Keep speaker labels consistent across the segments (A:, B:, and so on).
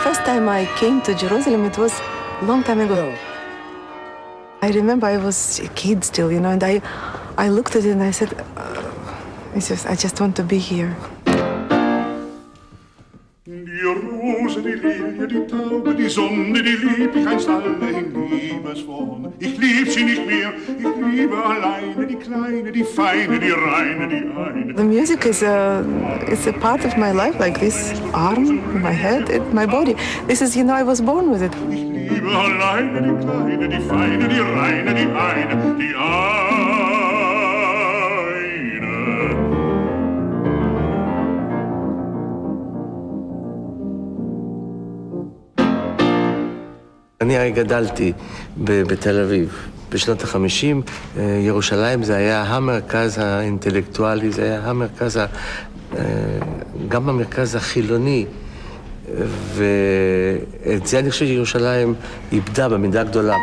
A: first time I came to Jerusalem, it was a long time ago. I remember I was a kid still, you know, and I looked at it and I said, I just want to be here.
B: Die Rose, die Lilie, die Taube, die Sonne, die lieb ich einst alle in Liebesworte. Ich lieb sie nicht mehr, ich liebe alleine die Kleine, die Feine, die Reine, die eine.
A: The music is a part of my life, like this arm, my head, my body. This is, you know, I was born with it.
B: Ich liebe alleine die Kleine, die Feine, die Reine, die eine, die eine.
C: אני הרי גדלתי בתל אביב. בשנות ה-50, ירושלים זה היה המרכז האינטלקטואלי, זה היה המרכז, גם המרכז החילוני. ואת זה אני חושב שירושלים איבדה במידה גדולה.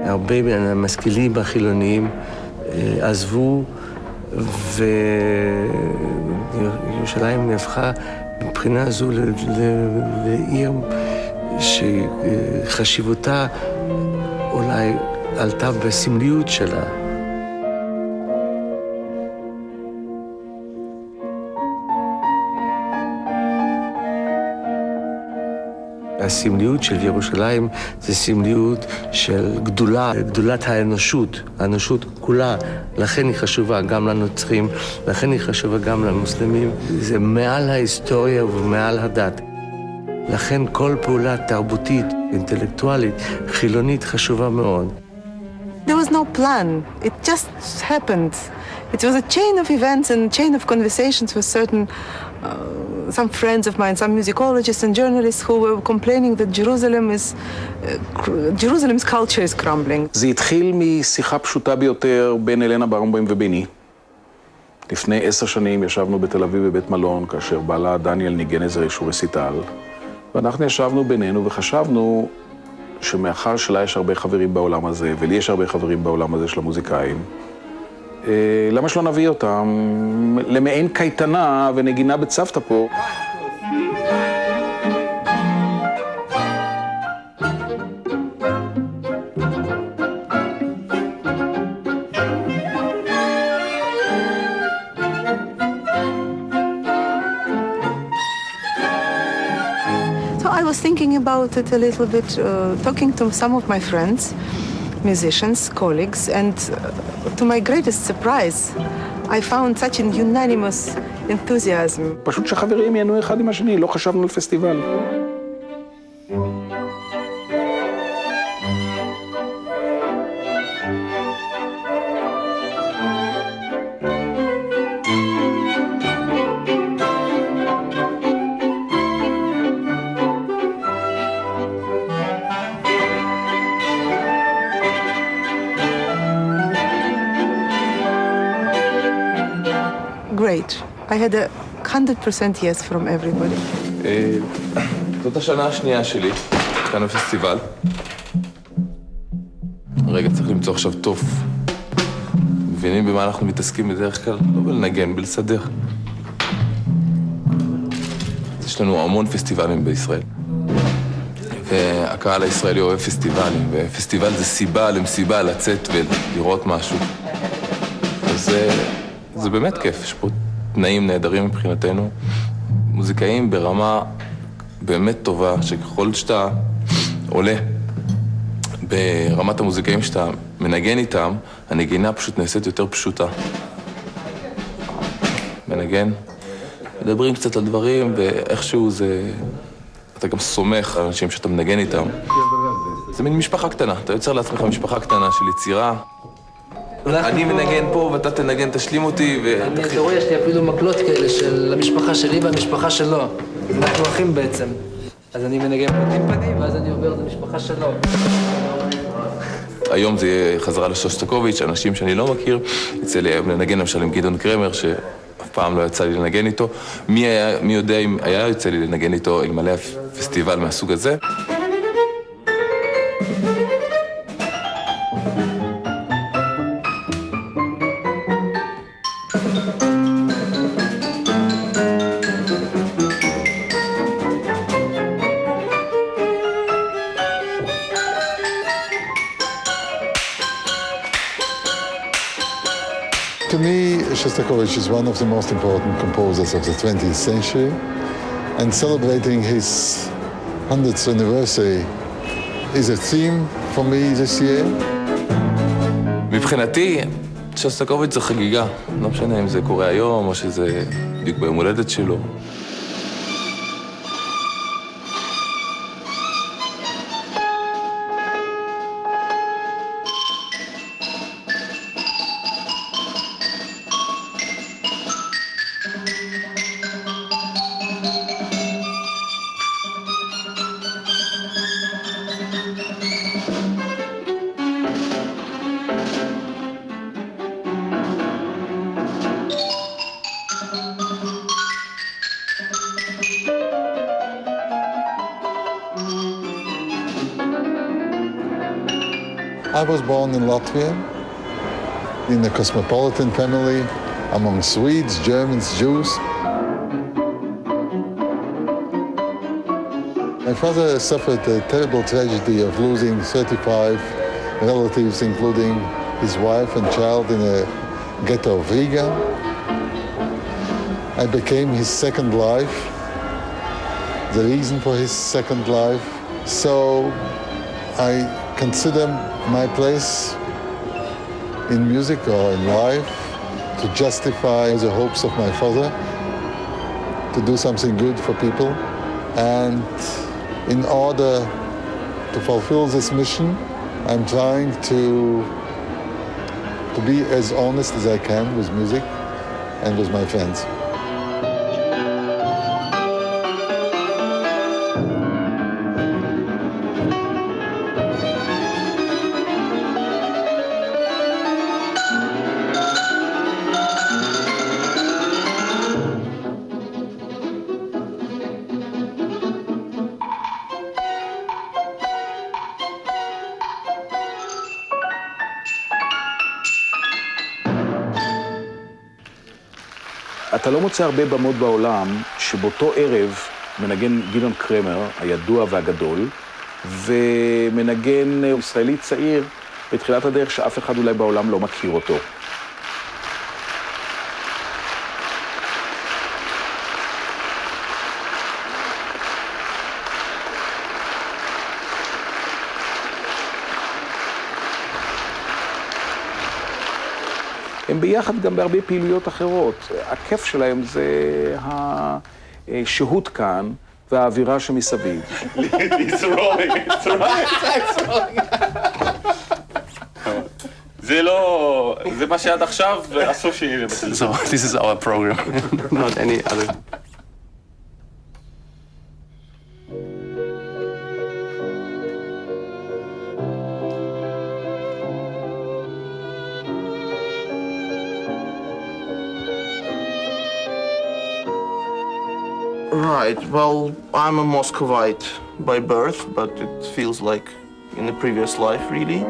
C: הרבה מהמשכילים החילוניים עזבו, וירושלים נהפכה מבחינה זו לעיר שחשיבותה אולי עלתה בסמליות שלה. הסמליות של ירושלים זה סמליות של גדולה, גדולת האנושות, האנושות כולה, לכן היא חשובה גם לנוצרים, לכן היא חשובה גם למוסלמים, זה מעל ההיסטוריה ומעל הדת. לכן כל פעולה תרבותית, אינטלקטואלית, חילונית חשובה מאוד.
A: There was no plan, it just happened. It was a chain of events and chain of conversations with certain some friends of mine, some musicologists and journalists who were complaining that Jerusalem's culture is crumbling.
D: זה התחיל משיחה פשוטה ביותר בין אלנה ברנבוים וביני. לפני 10 שנים ישבנו בתל אביב בבית מלון, כאשר בעלה דניאל ניגן איזה רסיטל, ואנחנו ישבנו בינינו וחשבנו שמאחר שלה יש הרבה חברים בעולם הזה, ולי יש הרבה חברים בעולם הזה של המוזיקאים, למה שלא נביא אותם למעין קייטנה ונגינה בצוותא פה?
A: So I was thinking about it a little bit, talking to some of my friends, musicians, colleagues, and to my greatest surprise, I found such an unanimous enthusiasm.
D: פשוט שחברים ייהנו אחד עם השני, לא חשבנו על פסטיבל.
A: Great. I had 100% yes from everybody.
E: זאת השנה השנייה שלי, כאן בפסטיבל. רגע, צריך למצוא עכשיו טוב. מבינים במה אנחנו מתעסקים בדרך כלל? לא בלנגן, בלסדר. יש לנו המון פסטיבלים בישראל. והקהל הישראלי אוהב פסטיבלים, ופסטיבל זה סיבה למסיבה לצאת ולראות משהו. אז זה באמת כיף, יש פה תנאים נהדרים מבחינתנו. מוזיקאים ברמה באמת טובה, שככל שאתה עולה ברמת המוזיקאים שאתה מנגן איתם, הנגינה פשוט נעשית יותר פשוטה. מנגן, מדברים קצת על דברים, ואיכשהו זה... אתה גם סומך על אנשים שאתה מנגן איתם. זה מין משפחה קטנה, אתה יוצר לעצמך משפחה קטנה של יצירה. אני מנגן פה ואתה תנגן, תשלים אותי
F: אתה רואה, יש לי אפילו מקלות כאלה של המשפחה שלי והמשפחה שלו. אנחנו אחים בעצם. אז אני מנגן פה טימפני ואז אני עובר למשפחה שלו.
E: היום זה יהיה חזרה לשוסטקוביץ', אנשים שאני לא מכיר. יצא לי היום לנגן למשל עם גדעון קרמר, שאף פעם לא יצא לי לנגן איתו. מי יודע אם היה יוצא לי לנגן איתו אלמלא פסטיבל מהסוג הזה?
G: To me, Shostakovich is one of the most important composers of the 20th century, and celebrating his 100th anniversary is a theme for me this year.
E: מבחינתי, שוסטקוביץ' זה חגיגה. לא משנה אם זה קורה היום או שזה בדיוק ביום הולדת שלו.
G: I was born in Latvia, in a cosmopolitan family, among Swedes, Germans, Jews. My father suffered a terrible tragedy of losing 35 relatives, including his wife and child, in a ghetto of Riga. I became his second life, the reason for his second life. So I consider my place in music or in life to justify the hopes of my father, to do something good for people. And in order to fulfill this mission, I'm trying to be as honest as I can with music and with my friends.
D: אתה לא מוצא הרבה במות בעולם שבאותו ערב מנגן גדעון קרמר, הידוע והגדול, ומנגן ישראלי צעיר בתחילת הדרך שאף אחד אולי בעולם לא מכיר אותו. הם ביחד גם בהרבה פעילויות אחרות. הכיף שלהם זה השהות כאן והאווירה שמסביב.
H: זה לא... זה מה שעד עכשיו, ואסור שיהיה בטלוויזיה.
E: So, this is our program, not any other.
I: Right, well, I'm a Muscovite by birth, but it feels like in the previous life, really.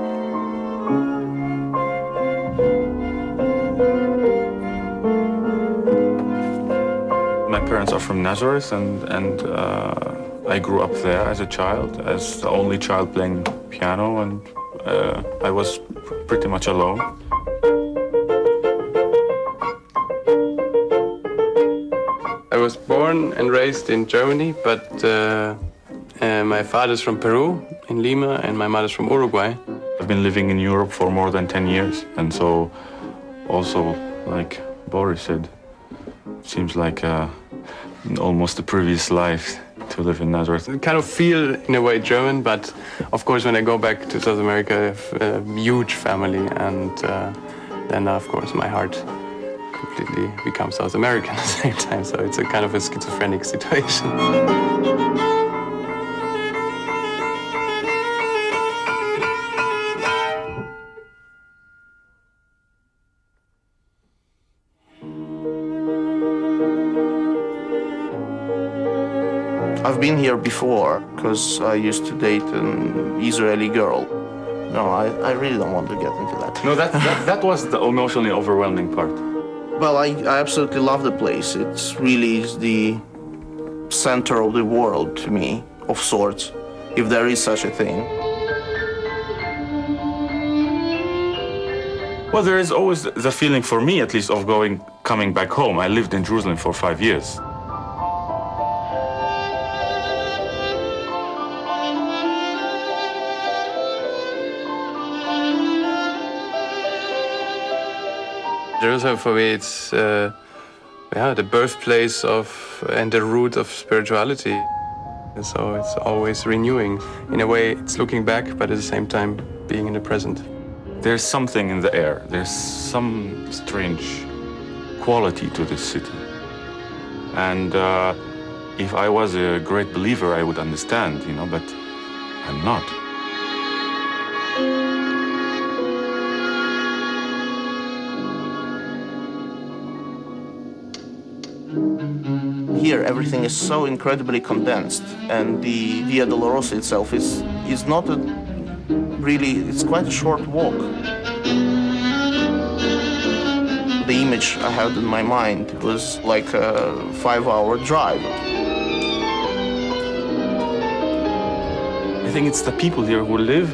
H: My parents are from Nazareth, and I grew up there as a child, as the only child playing piano, and I was pretty much alone.
J: I was born and raised in Germany, but my father's from Peru, in Lima, and my mother's from Uruguay.
H: I've been living in Europe for more than 10 years, and so also, like Boris said, it seems like almost a previous life to live in Nazareth.
J: I kind of feel, in a way, German, but of course, when I go back to South America, I have a huge family, and then, of course, my heart completely becomes South American at the same time, so it's a kind of a schizophrenic situation.
I: I've been here before because I used to date an Israeli girl. No, I really don't want to get into that.
H: No, that was the emotionally overwhelming part.
I: Well, I absolutely love the place. It's really the center of the world to me, of sorts, if there is such a thing.
H: Well, there is always the feeling, for me at least, of coming back home. I lived in Jerusalem for 5 years.
J: Jerusalem for me, it's the birthplace of and the root of spirituality. And so it's always renewing. In a way, it's looking back, but at the same time, being in the present.
H: There's something in the air. There's some strange quality to this city. And if I was a great believer, I would understand, but I'm not.
I: Here, everything is so incredibly condensed, and the Via Dolorosa itself is not it's quite a short walk. The image I had in my mind was like a 5-hour drive.
H: I think it's the people here who live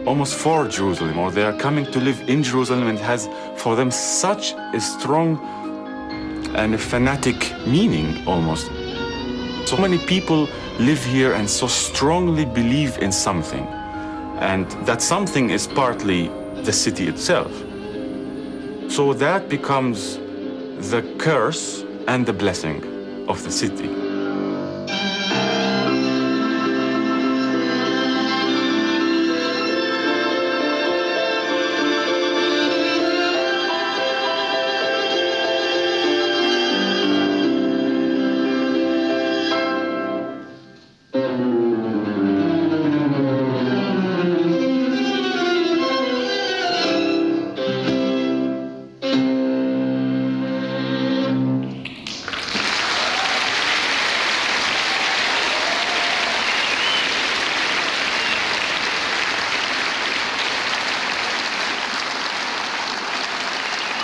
H: almost for Jerusalem, or they are coming to live in Jerusalem, and it has for them such a strong and a fanatic meaning almost. So many people live here and so strongly believe in something. And that something is partly the city itself. So that becomes the curse and the blessing of the city.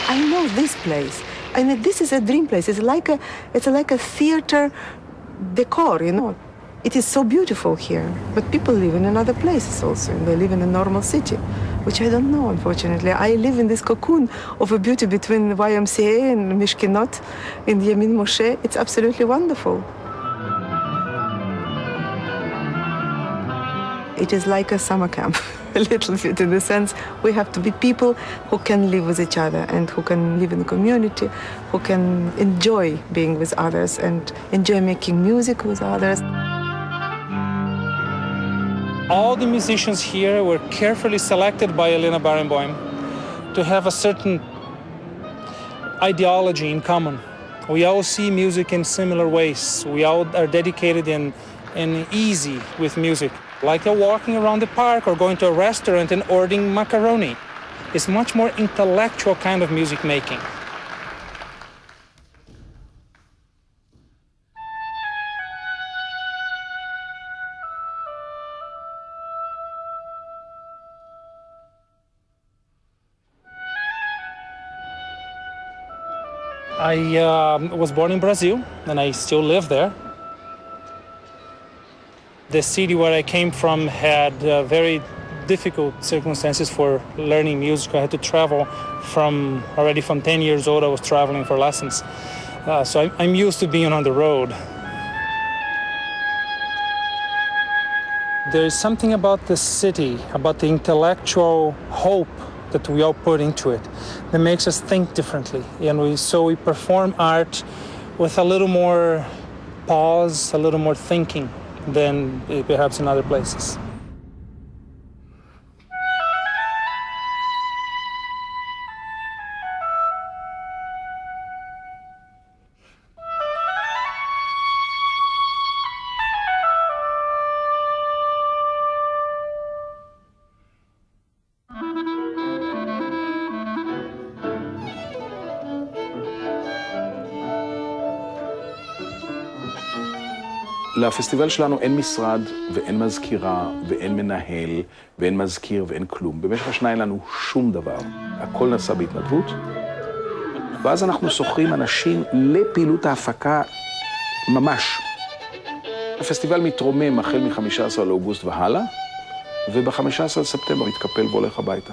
A: I know this place. I mean, this is a dream place. It's like a theater decor, It is so beautiful here. But people live in another places also, and they live in a normal city, which I don't know, unfortunately. I live in this cocoon of a beauty between YMCA and Mishkinot in Yamin Moshe. It's absolutely wonderful. It is like a summer camp, a little bit, in the sense we have to be people who can live with each other and who can live in the community, who can enjoy being with others and enjoy making music with others.
K: All the musicians here were carefully selected by Elena Barenboim to have a certain ideology in common. We all see music in similar ways. We all are dedicated and easy with music. Like walking around the park or going to a restaurant and ordering macaroni. It's much more intellectual kind of music making. I was born in Brazil, and I still live there. The city where I came from had very difficult circumstances for learning music. I had to travel already from 10 years old. I was traveling for lessons. So I'm used to being on the road. There is something about the city, about the intellectual hope that we all put into it, that makes us think differently. And so we perform art with a little more pause, a little more thinking than perhaps in other places.
D: לפסטיבל שלנו אין משרד ואין מזכירה ואין מנהל ואין מזכיר ואין כלום. במשך השנה אין לנו שום דבר. הכל נעשה בהתנדבות. ואז אנחנו שוכרים אנשים לפעילות ההפקה ממש. הפסטיבל מתרומם החל מ-15 לאוגוסט והלאה, וב-15 לספטמבר מתקפל והולך הביתה.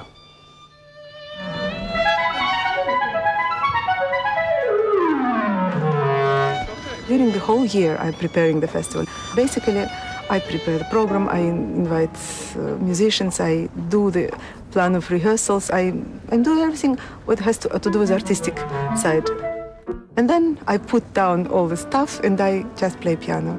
A: During the whole year, I'm preparing the festival. Basically, I prepare the program, I invite musicians, I do the plan of rehearsals, I'm doing everything what has to do with artistic side. And then I put down all the stuff and I just play piano.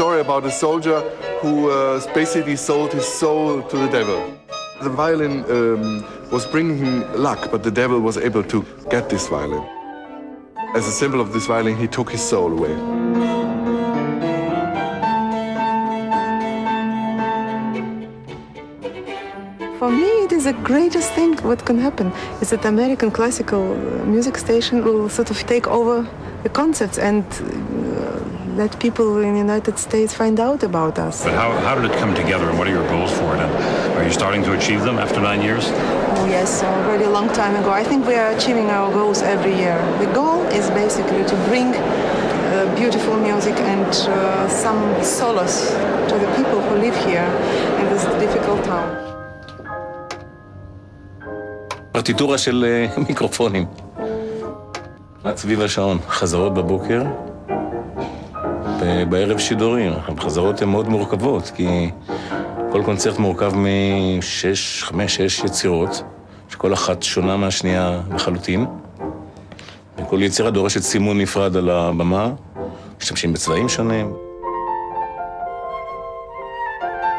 L: Story about a soldier who basically sold his soul to the devil. The violin was bringing him luck, but the devil was able to get this violin. As a symbol of this violin, he took his soul away.
A: For me, it is the greatest thing what can happen is that American classical music station will sort of take over the concerts and let people in the United States find out about us.
M: But how did it come together and what are your goals for it? And are you starting to achieve them after 9 years?
A: Oh, yes, already a long time ago. I think we are achieving our goals every year. The goal is basically to bring beautiful music and some solace to the people who live here in this difficult town.
C: פרטיטורה של מיקרופונים. סביב השעון, חזרות בבוקר. בערב שידורים. החזרות הן מאוד מורכבות, כי כל קונצרט מורכב מ-5-6 יצירות, שכל אחת שונה מהשנייה לחלוטין. וכל יצירה דורשת סימון נפרד על הבמה, משתמשים בצבעים שונים.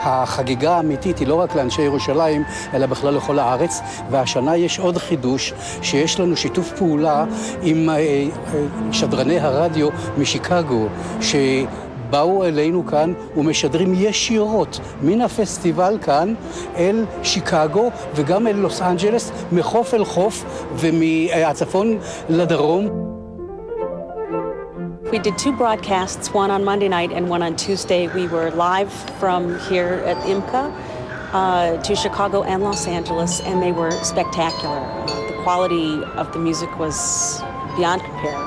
N: החגיגה האמיתית היא לא רק לאנשי ירושלים, אלא בכלל לכל הארץ, והשנה יש עוד חידוש, שיש לנו שיתוף פעולה עם שדרני הרדיו משיקגו, שבאו אלינו כאן ומשדרים ישירות מן הפסטיבל כאן אל שיקגו וגם אל לוס אנג'לס, מחוף אל חוף ומהצפון לדרום.
O: We did 2 broadcasts, one on Monday night and one on Tuesday. We were live from here at IMCA to Chicago and Los Angeles, and they were spectacular. The quality of the music was beyond compare.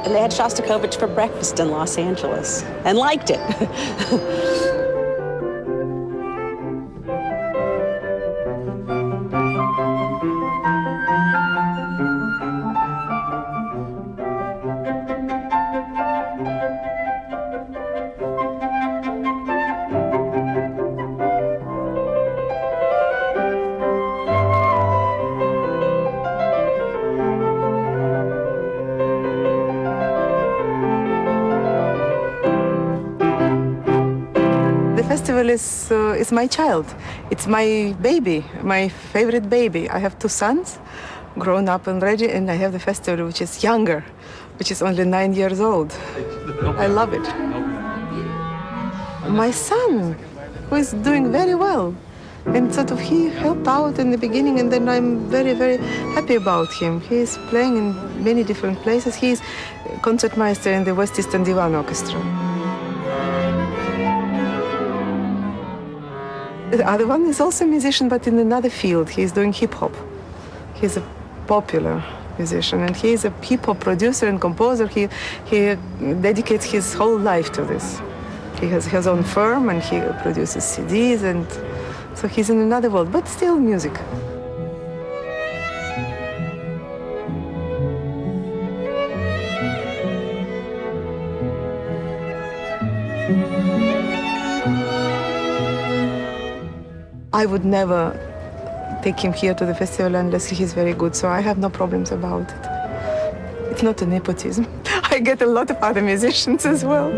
O: And they had Shostakovich for breakfast in Los Angeles, and liked it.
A: Is my child. It's my baby, my favorite baby. I have 2 sons, grown up and ready, and I have the festival which is younger, which is only 9 years old. I love it. My son, who is doing very well, and sort of he helped out in the beginning, and then I'm very, very happy about him. He is playing in many different places. He is concertmeister in the West Eastern Divan Orchestra. The other one is also a musician, but in another field. He is doing hip-hop. He's a popular musician, and he is a hip-hop producer and composer. He dedicates his whole life to this. He has his own firm, and he produces CDs, and so he's in another world, but still music. I would never take him here to the festival unless he's very good, so I have no problems about it. It's not a nepotism. I get a lot of other musicians as well.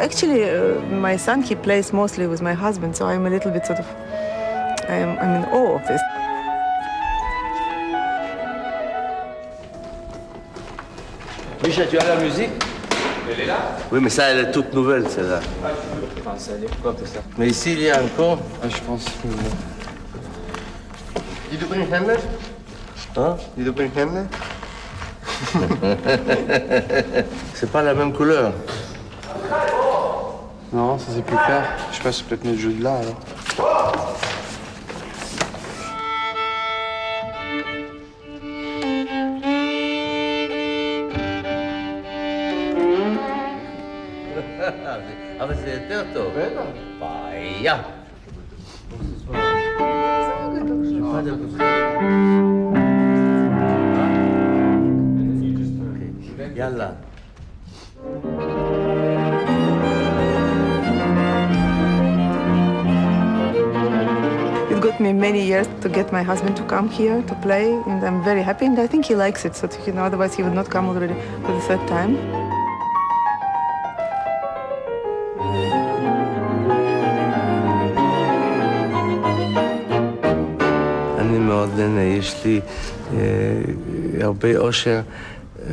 A: Actually, my son, he plays mostly with my husband, so I'm a little bit sort of I'm in awe of this.
C: Micha, tu as la musique? Elle est là? Oui, mais ça, elle est toute nouvelle, celle-là.
F: Enfin, ça a l'air quoi, tout ça?
C: Mais ici, il y a encore.
F: Ah, je pense.
C: Dis du bring Hände? Hein? Dis du bring Hände? C'est pas la même couleur.
J: Non, ça c'est plus clair. Je sais pas, c'est peut-être mieux de jouer de là alors.
C: אבל זה יותר טוב. בטח. בעיה. יאללה.
A: It got me many years to get my husband to come here to play, and I'm very happy, and I think he likes it, so otherwise he would not come already for the third time.
C: אני מאוד נהנה, יש לי הרבה אושר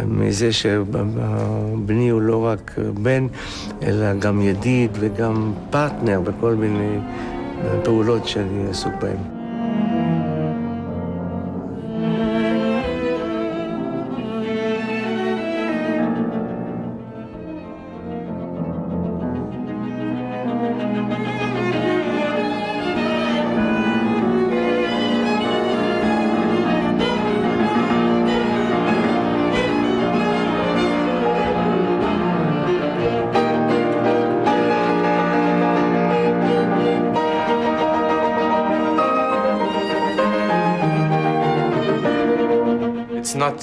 C: מזה שבני הוא לא רק בן, אלא גם ידיד וגם פרטנר בכל מיני פעולות שאני עסוק בהן.
J: It's not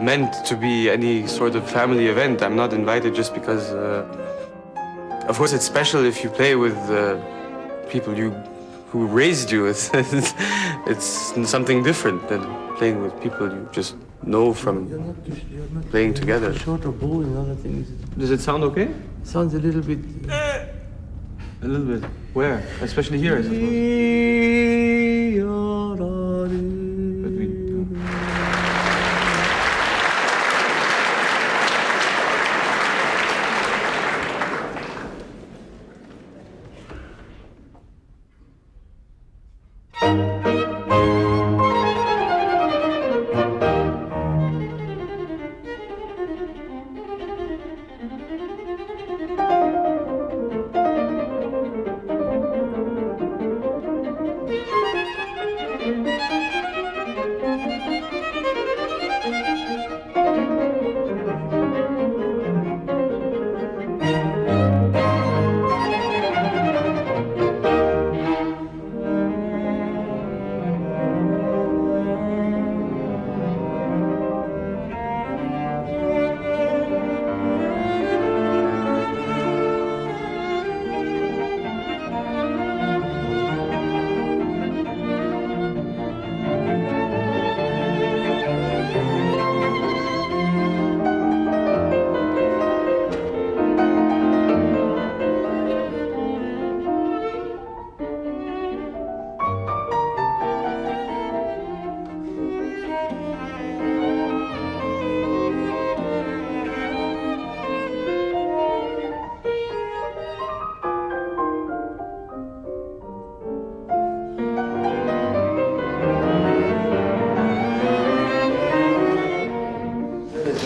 J: meant to be any sort of family event. I'm not invited just because... of course, it's special if you play with people who raised you. It's something different than playing with people you just know from playing together. Does it sound okay?
C: Sounds a little bit...
J: A little bit. Where? Especially here, I suppose. But we...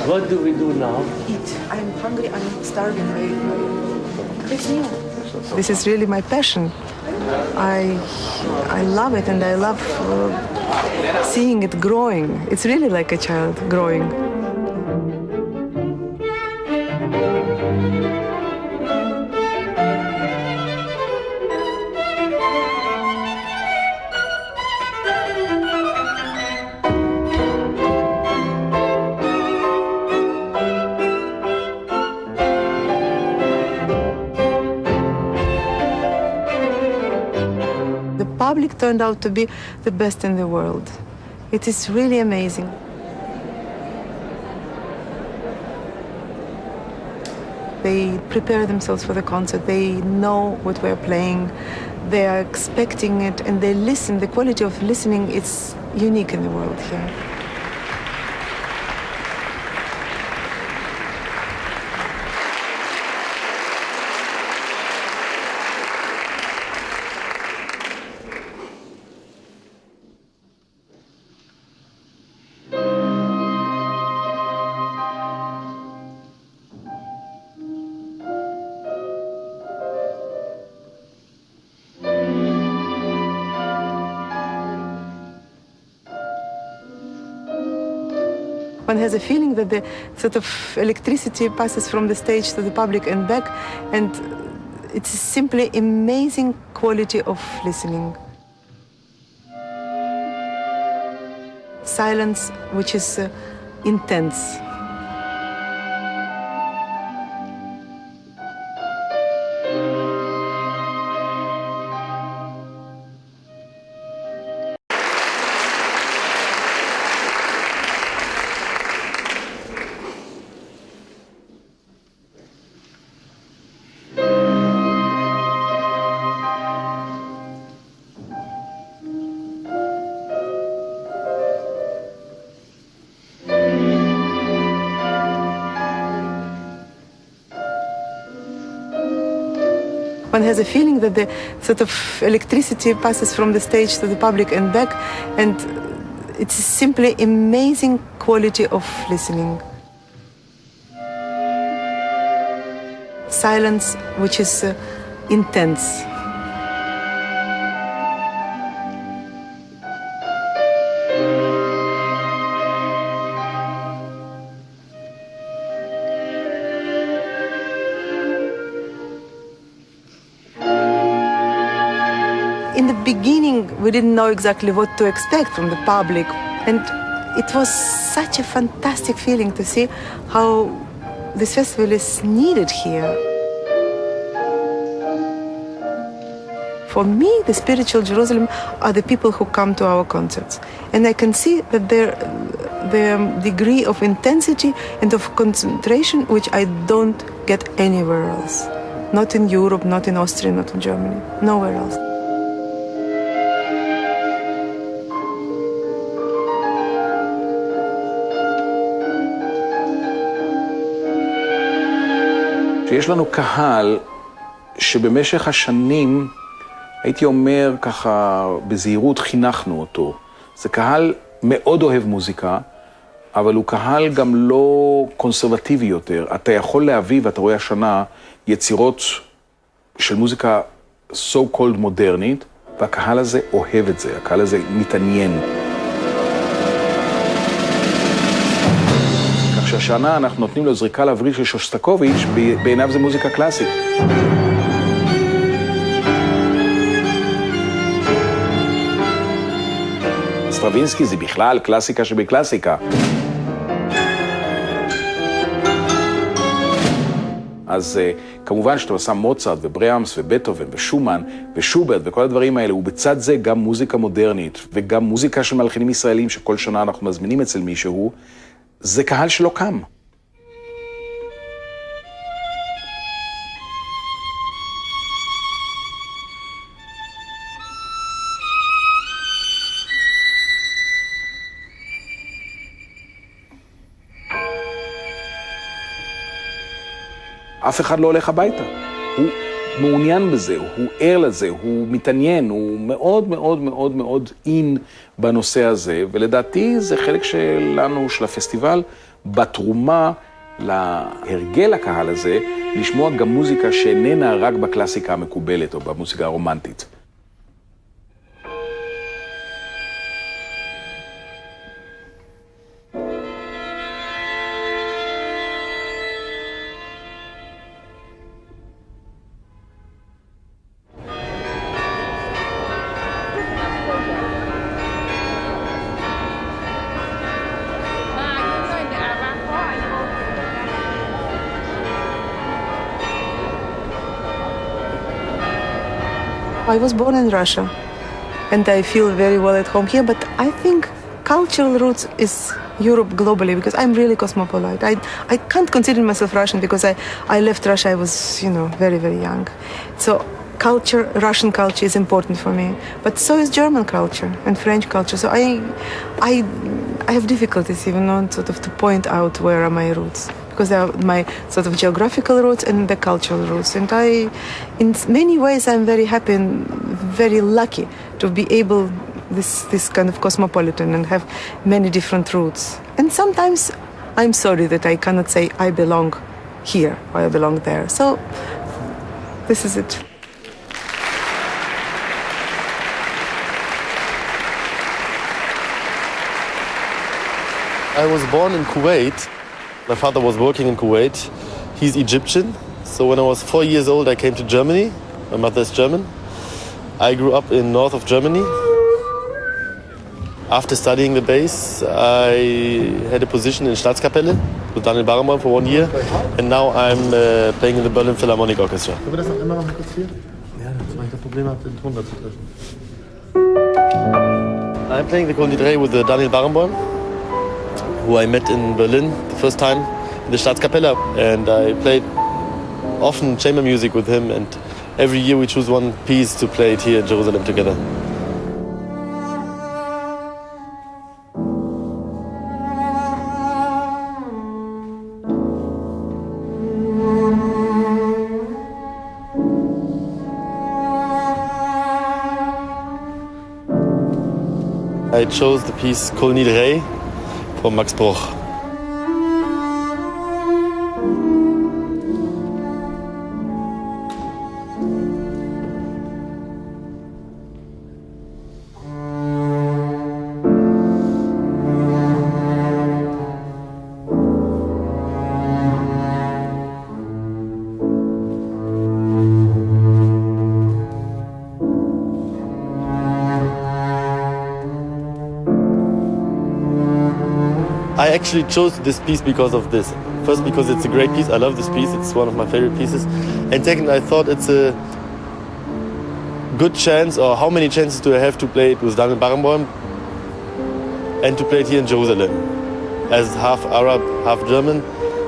C: What do we do now?
A: Eat. I'm hungry, I'm starving. This is really my passion. I love it, and I love seeing it growing. It's really like a child growing. The public turned out to be the best in the world. It is really amazing. They prepare themselves for the concert. They know what we're playing. they are expecting it, and they listen. The quality of listening is unique in the world here. One has a feeling that the sort of electricity passes from the stage to the public and back, and it's simply amazing quality of listening. Silence which is intense. One has a feeling that the sort of electricity passes from the stage to the public and back, and it's simply amazing quality of listening. Silence which is intense. In the beginning, we didn't know exactly what to expect from the public, and it was such a fantastic feeling to see how this festival is needed here. For me, the spiritual Jerusalem are the people who come to our concerts, and I can see that their degree of intensity and of concentration, which I don't get anywhere else. Not in Europe, not in Austria, not in Germany, nowhere else.
D: שיש לנו קהל שבמשך השנים, הייתי אומר ככה בזהירות, חינכנו אותו. זה קהל מאוד אוהב מוזיקה, אבל הוא קהל גם לא קונסרבטיבי יותר. אתה יכול להביא, ואתה רואה השנה, יצירות של מוזיקה so called מודרנית, והקהל הזה אוהב את זה, הקהל הזה מתעניין. שהשנה אנחנו נותנים לו זריקה לווריד של שוסטקוביץ', בעיניו זה מוזיקה קלאסית. סטרווינסקי זה בכלל קלאסיקה שבקלאסיקה. אז כמובן שאתה עושה מוצרט ובריאמס ובטהובן ושומן ושוברט וכל הדברים האלה, ובצד זה גם מוזיקה מודרנית וגם מוזיקה של מלחינים ישראלים שכל שנה אנחנו מזמינים אצל מישהו, זה קהל שלא קם. אף אחד לא הולך הביתה. הוא מעוניין בזה, הוא ער לזה, הוא מתעניין, הוא מאוד מאוד מאוד מאוד אין בנושא הזה, ולדעתי זה חלק שלנו, של הפסטיבל, בתרומה להרגל הקהל הזה, לשמוע גם מוזיקה שאיננה רק בקלאסיקה המקובלת או במוזיקה הרומנטית.
A: I was born in Russia, and I feel very well at home here, but I think cultural roots is Europe globally, because I'm really cosmopolite. I can't consider myself Russian because I left Russia, I was, very, very young. So culture, Russian culture is important for me, but so is German culture and French culture. So I have difficulties even on sort of to point out where are my roots, because they are my sort of geographical roots and the cultural roots. And in many ways, I'm very happy and very lucky to be able this kind of cosmopolitan and have many different roots. And sometimes I'm sorry that I cannot say I belong here or I belong there. So this is it.
P: I was born in Kuwait. My father was working in Kuwait. He's Egyptian. So when I was 4 years old, I came to Germany. My mother is German. I grew up in north of Germany. After studying the bass, I had a position in Staatskapelle with Daniel Barenboim for 1 year. And now I'm playing in the Berlin Philharmonic Orchestra. I'm playing the Kol Nidrei with Daniel Barenboim, who I met in Berlin the first time in the Staatskapelle, and I played often chamber music with him, and every year we choose one piece to play it here in Jerusalem together. I chose the piece Kol Nidrei from Max Bruch. I actually chose this piece because of this. First, because it's a great piece. I love this piece. It's one of my favorite pieces. And second, I thought it's a good chance, or how many chances do I have to play it with Daniel Barenboim and to play it here in Jerusalem. As half Arab, half German,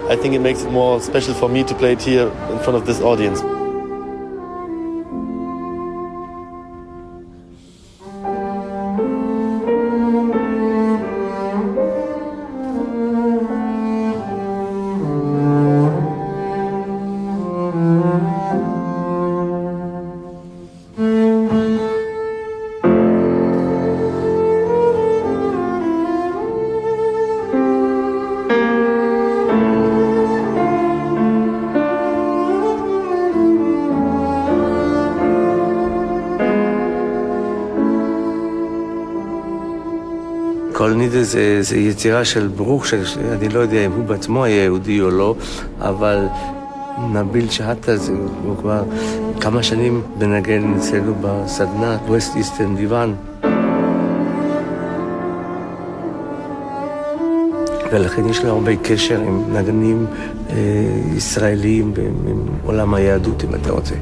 P: I think it makes it more special for me to play it here in front of this audience.
C: קול נידרei זה יצירה של ברוך, שאני לא יודע אם הוא בעצמו היה יהודי או לא, אבל נביל שהטה הוא כבר כמה שנים בנגן אצלנו בסדנת ווסט איסטרן דיוון. ולכן יש לה הרבה קשר עם נגנים ישראלים בעולם היהדות, אם אתה רוצה.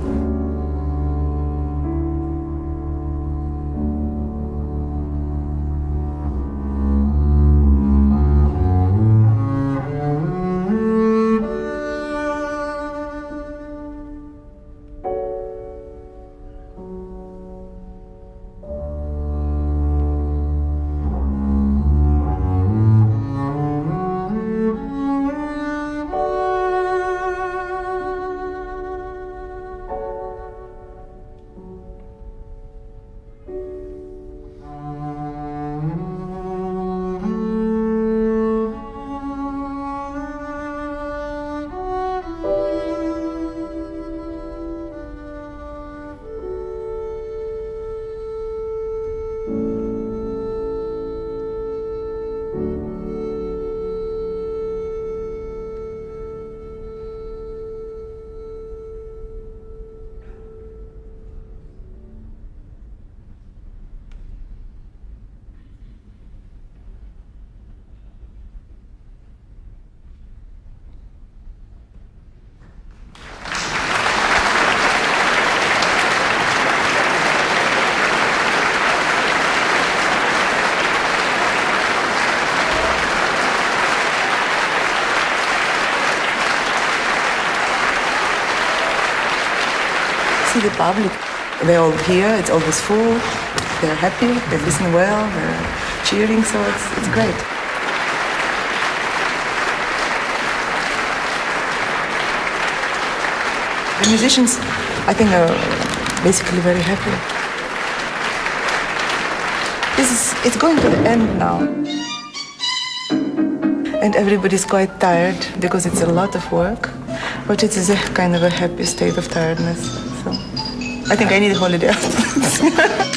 A: see the public. They're all here, it's always full, they're happy, they listen well, they're cheering, so it's great. The musicians, I think, are basically very happy. It's going to the end now. And everybody's quite tired because it's a lot of work, but it is a kind of a happy state of tiredness. So I think I need a holiday after this.